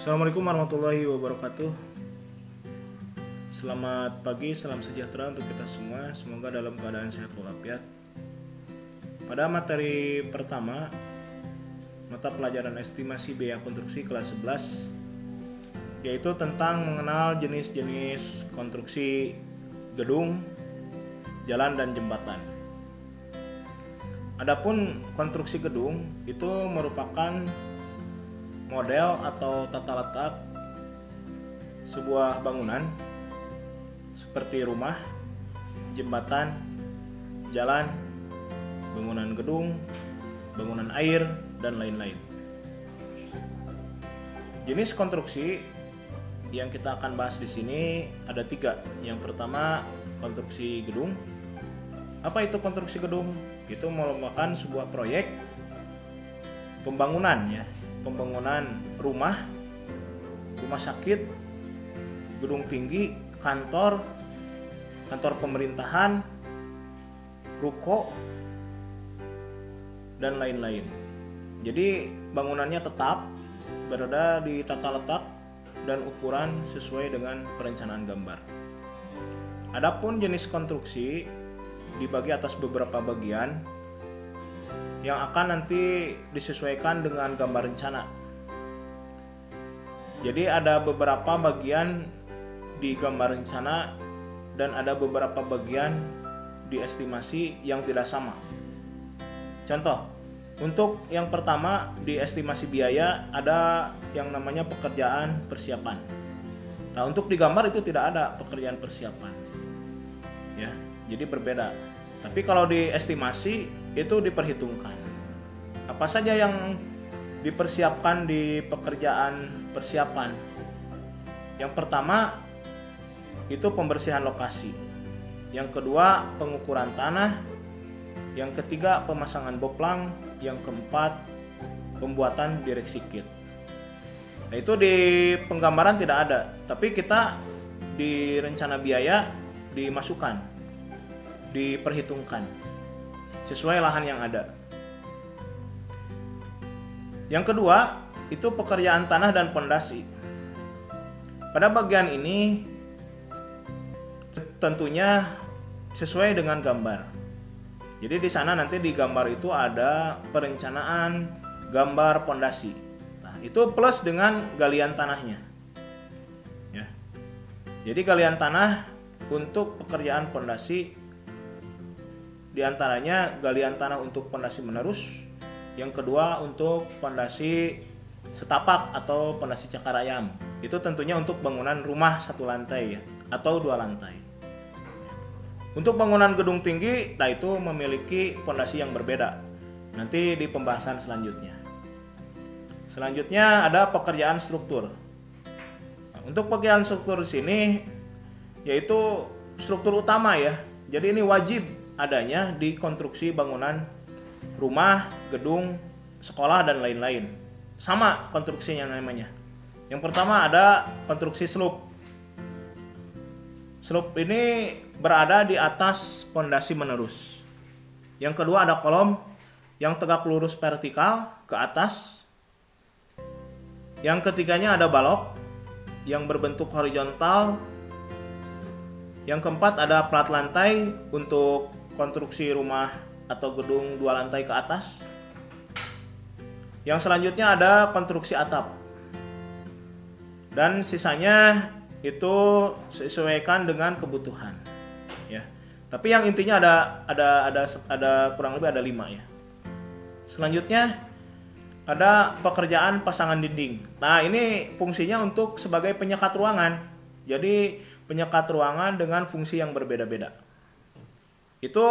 Assalamualaikum warahmatullahi wabarakatuh. Selamat pagi, salam sejahtera untuk kita semua. Semoga dalam keadaan sehat walafiat. Pada materi pertama, mata pelajaran estimasi biaya konstruksi kelas 11, yaitu tentang mengenal jenis-jenis konstruksi gedung, jalan, dan jembatan. Adapun konstruksi gedung itu merupakan model atau tata letak sebuah bangunan seperti rumah, jembatan, jalan, bangunan gedung, bangunan air, dan lain-lain. Jenis konstruksi yang kita akan bahas di sini ada 3. Yang pertama, konstruksi gedung. Apa itu konstruksi gedung? Itu merupakan sebuah proyek pembangunan pembangunan rumah sakit, gedung tinggi, kantor pemerintahan, ruko, dan lain-lain. Jadi bangunannya tetap berada di tata letak dan ukuran sesuai dengan perencanaan gambar. Adapun jenis konstruksi dibagi atas beberapa bagian yang akan nanti disesuaikan dengan gambar rencana. Jadi ada beberapa bagian di gambar rencana dan ada beberapa bagian di estimasi yang tidak sama. Contoh, untuk yang pertama di estimasi biaya ada yang namanya pekerjaan persiapan. Nah, untuk di gambar itu tidak ada pekerjaan persiapan. Ya, jadi berbeda. Tapi kalau di estimasi itu diperhitungkan. Apa saja yang dipersiapkan di pekerjaan persiapan? Yang pertama itu pembersihan lokasi. Yang kedua pengukuran tanah. Yang ketiga pemasangan boplang. Yang keempat pembuatan direksi kit. Nah, itu di penggambaran tidak ada, tapi kita di rencana biaya dimasukkan, diperhitungkan sesuai lahan yang ada. Yang kedua itu pekerjaan tanah dan pondasi. Pada bagian ini tentunya sesuai dengan gambar. Jadi di sana nanti di gambar itu ada perencanaan gambar pondasi. Nah, itu plus dengan galian tanahnya. Ya. Jadi galian tanah untuk pekerjaan pondasi diantaranya galian tanah untuk pondasi menerus, yang kedua untuk pondasi setapak atau pondasi cakar ayam. Itu tentunya untuk bangunan rumah 1 lantai atau 2 lantai. Untuk bangunan gedung tinggi, nah itu memiliki pondasi yang berbeda. Nanti di pembahasan selanjutnya. Selanjutnya ada pekerjaan struktur. Nah, untuk pekerjaan struktur di sini yaitu struktur utama ya. Jadi ini wajib adanya di konstruksi bangunan rumah, gedung, sekolah, dan lain-lain. Sama konstruksinya namanya. Yang pertama ada konstruksi slope. Slope ini berada di atas pondasi menerus. Yang kedua ada kolom yang tegak lurus vertikal ke atas. Yang ketiganya ada balok yang berbentuk horizontal. Yang keempat ada plat lantai untuk konstruksi rumah atau gedung 2 lantai ke atas. Yang selanjutnya ada konstruksi atap. Dan sisanya itu sesuaikan dengan kebutuhan. Ya. Tapi yang intinya ada kurang lebih ada 5 ya. Selanjutnya ada pekerjaan pasangan dinding. Nah, ini fungsinya untuk sebagai penyekat ruangan. Jadi penyekat ruangan dengan fungsi yang berbeda-beda. Itu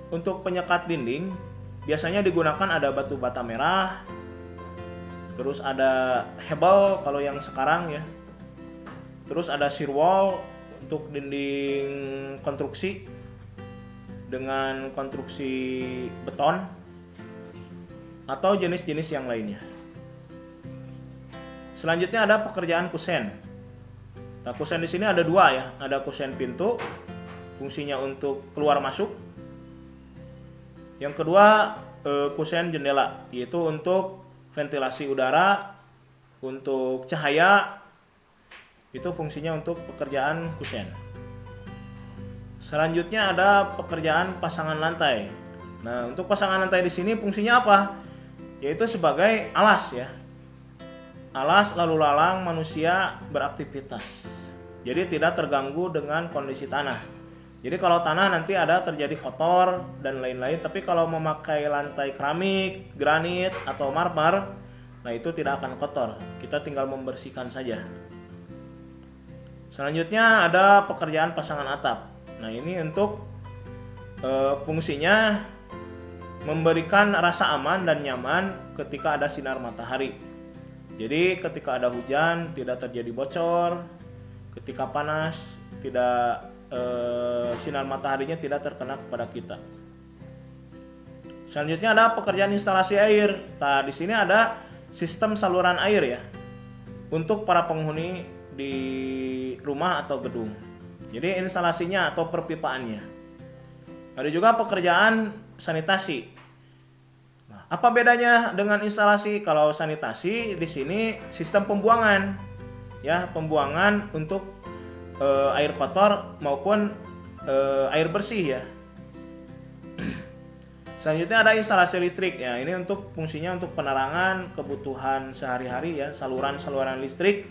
untuk penyekat dinding biasanya digunakan ada batu bata merah, terus ada hebel kalau yang sekarang ya, terus ada shear wall untuk dinding konstruksi dengan konstruksi beton atau jenis-jenis yang lainnya. Selanjutnya ada pekerjaan kusen. Nah, kusen di sini ada 2 ya, ada kusen pintu, fungsinya untuk keluar masuk. Yang kedua kusen jendela, yaitu untuk ventilasi udara Untuk cahaya itu fungsinya untuk pekerjaan kusen. Selanjutnya ada pekerjaan pasangan lantai. Nah, untuk pasangan lantai di sini fungsinya apa? Yaitu sebagai alas ya. Alas lalu lalang manusia beraktivitas. Jadi tidak terganggu dengan kondisi tanah. Jadi kalau tanah nanti ada terjadi kotor dan lain-lain, tapi kalau memakai lantai keramik, granit atau marmer, nah itu tidak akan kotor, kita tinggal membersihkan saja. Selanjutnya ada pekerjaan pasangan atap. Nah ini untuk fungsinya memberikan rasa aman dan nyaman ketika ada sinar matahari. Jadi ketika ada hujan tidak terjadi bocor, ketika panas tidak sinar mataharinya tidak terkena kepada kita. Selanjutnya ada pekerjaan instalasi air. Nah di sini ada sistem saluran air ya untuk para penghuni di rumah atau gedung. Jadi instalasinya atau perpipaannya. Ada juga pekerjaan sanitasi. Nah, apa bedanya dengan instalasi? Kalau sanitasi di sini sistem pembuangan, ya pembuangan untuk air kotor maupun air bersih ya. Selanjutnya ada instalasi listrik ya. Ini untuk fungsinya untuk penerangan kebutuhan sehari-hari ya, saluran-saluran listrik.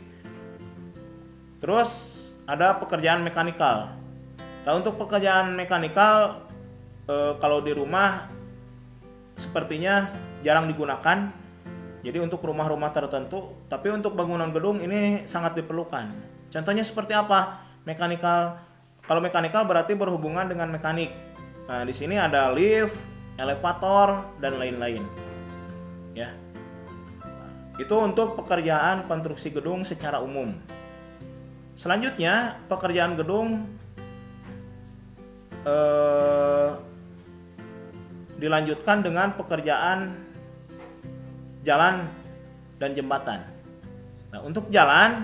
Terus ada pekerjaan mekanikal. Nah, untuk pekerjaan mekanikal kalau di rumah sepertinya jarang digunakan. Jadi untuk rumah-rumah tertentu, tapi untuk bangunan gedung ini sangat diperlukan. Contohnya seperti apa? Mekanikal. Kalau mekanikal berarti berhubungan dengan mekanik. Nah, di sini ada lift, elevator dan lain-lain. Ya. Itu untuk pekerjaan konstruksi gedung secara umum. Selanjutnya, pekerjaan gedung dilanjutkan dengan pekerjaan jalan dan jembatan. Nah, untuk jalan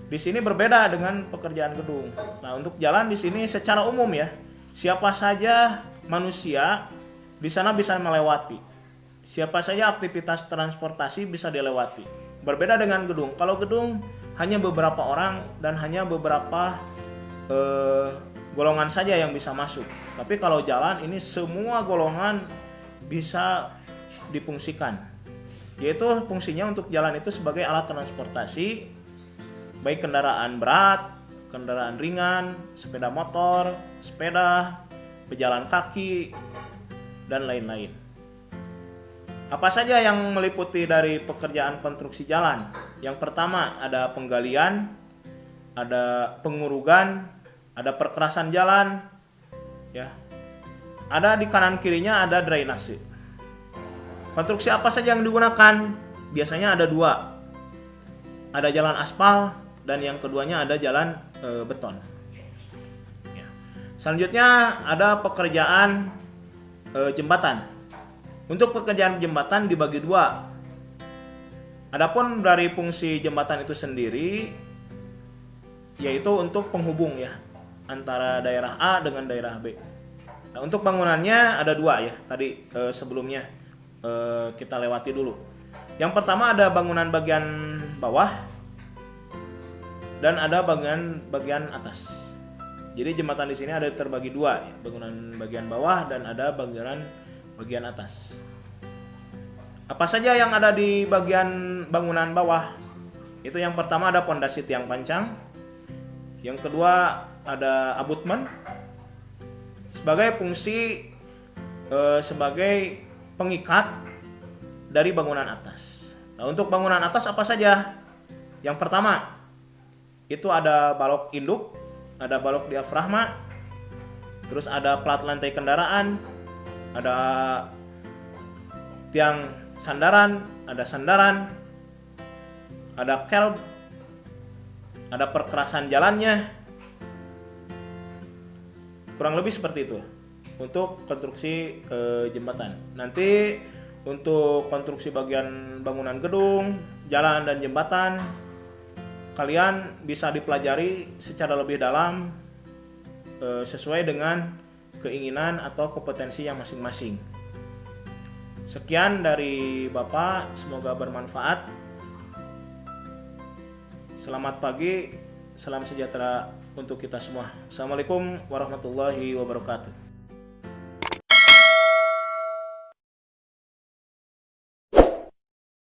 di sini berbeda dengan pekerjaan gedung. Nah, untuk jalan di sini secara umum ya, siapa saja manusia di sana bisa melewati. Siapa saja aktivitas transportasi bisa dilewati. Berbeda dengan gedung. Kalau gedung hanya beberapa orang dan hanya beberapa golongan saja yang bisa masuk. Tapi kalau jalan ini semua golongan bisa difungsikan. Yaitu fungsinya untuk jalan itu sebagai alat transportasi, baik kendaraan berat, kendaraan ringan, sepeda motor, sepeda, pejalan kaki, dan lain-lain. Apa saja yang meliputi dari pekerjaan konstruksi jalan? Yang pertama ada penggalian, ada pengurugan, ada perkerasan jalan, ya. Ada di kanan kirinya ada drainase. Konstruksi apa saja yang digunakan? Biasanya ada dua. Ada jalan aspal dan yang keduanya ada jalan beton. Ya. Selanjutnya ada pekerjaan jembatan. Untuk pekerjaan jembatan dibagi dua. Adapun dari fungsi jembatan itu sendiri yaitu untuk penghubung ya antara daerah A dengan daerah B. Nah, untuk bangunannya ada dua ya. Tadi sebelumnya kita lewati dulu. Yang pertama ada bangunan bagian bawah dan ada bagian atas. Jadi jembatan di sini ada terbagi dua, ya, bangunan bagian bawah dan ada bagian atas. Apa saja yang ada di bagian bangunan bawah? Itu yang pertama ada pondasi tiang pancang. Yang kedua ada abutmen sebagai fungsi sebagai pengikat dari bangunan atas. Nah, untuk bangunan atas apa saja? Yang pertama itu ada balok induk, ada balok diafragma, terus ada plat lantai kendaraan, ada tiang sandaran, ada kerb, ada perkerasan jalannya. Kurang lebih seperti itu untuk konstruksi jembatan. Nanti untuk konstruksi bagian bangunan gedung, jalan dan jembatan kalian bisa dipelajari secara lebih dalam sesuai dengan keinginan atau kompetensi yang masing-masing. Sekian dari Bapak, semoga bermanfaat. Selamat pagi, salam sejahtera untuk kita semua. Assalamualaikum warahmatullahi wabarakatuh.